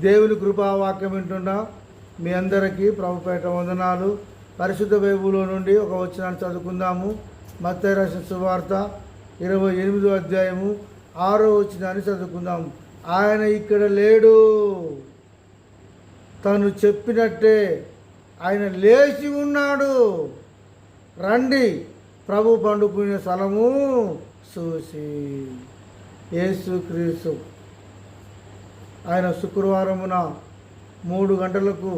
దేవుని కృపావాక్యం వింటున్నా మీ అందరికీ ప్రభుపేట వందనాలు. పరిశుద్ధ బైబిల్లో నుండి ఒక వచనాన్ని చదువుకుందాము. మత్తయి రాసిన సువార్త 28వ అధ్యాయము 6వ వచనాన్ని చదువుకుందాము. ఆయన ఇక్కడ లేడు, తను చెప్పినట్టే ఆయన లేచి ఉన్నాడు, రండి ప్రభు పండుకునే స్థలము చూసి. యేసుక్రీస్తు ఆయన శుక్రవారమున 3 గంటలకు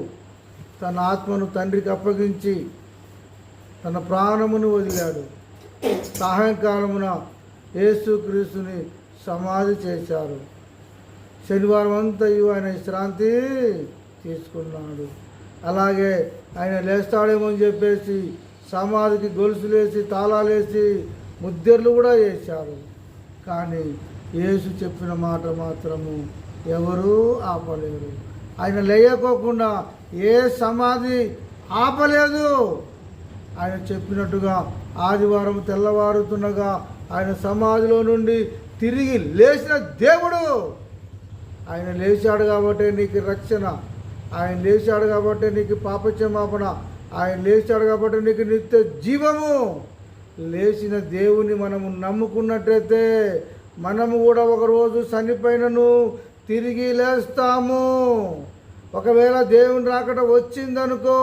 తన ఆత్మను తండ్రికి అప్పగించి తన ప్రాణమును వదిలాడు. సాయంకాలమున యేసుక్రీస్తుని సమాధి చేశారు. శనివారం అంతయు ఆయన విశ్రాంతి తీసుకున్నాడు. అలాగే ఆయన లేస్తాడేమో అని చెప్పేసి సమాధికి గొలుసులేసి తాళాలేసి ముద్దెర్లు కూడా వేశారు. కానీ యేసు చెప్పిన మాట మాత్రము ఎవరూ ఆపలేరు. ఆయన లేయకోకుండా ఏ సమాధి ఆపలేదు. ఆయన చెప్పినట్టుగా ఆదివారం తెల్లవారుతుండగా ఆయన సమాధిలో నుండి తిరిగి లేచిన దేవుడు. ఆయన లేచాడు కాబట్టి నీకు రక్షణ, ఆయన లేచాడు కాబట్టి నీకు పాపక్షమాపణ, ఆయన లేచాడు కాబట్టి నీకు నిత్య జీవము. లేచిన దేవుని మనము నమ్ముకున్నట్లయితే మనము కూడా ఒకరోజు చనిపోయినను తిరిగి లేస్తాము. ఒకవేళ దేవుని రాకట వచ్చిందనుకో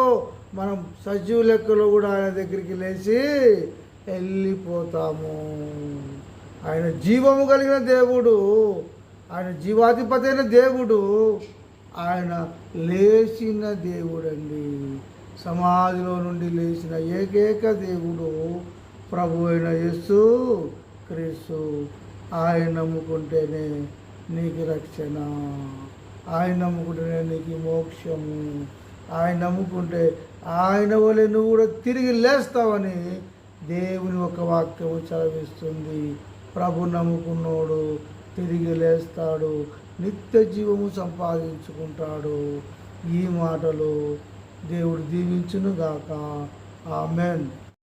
మనం సజీవ లెక్కలో కూడా ఆయన దగ్గరికి లేచి వెళ్ళిపోతాము. ఆయన జీవము కలిగిన దేవుడు, ఆయన జీవాధిపతి అయిన దేవుడు, ఆయన లేచిన దేవుడండి. సమాధిలో నుండి లేచిన ఏకైక దేవుడు ప్రభు అయిన యేసు క్రీస్తు. ఆయన నమ్ముకుంటేనే నీకు రక్షణ, ఆయన నమ్ముకుంటేనే నీకు మోక్షము, ఆయన నమ్ముకుంటే ఆయన వలె నువ్వు కూడా తిరిగి లేస్తావని దేవుని ఒక వాక్యము చదివిస్తుంది. ప్రభు నమ్ముకున్నోడు తిరిగి లేస్తాడు, నిత్య జీవము సంపాదించుకుంటాడు. ఈ మాటలు దేవుడు దీవించునుగాక. ఆమెన్.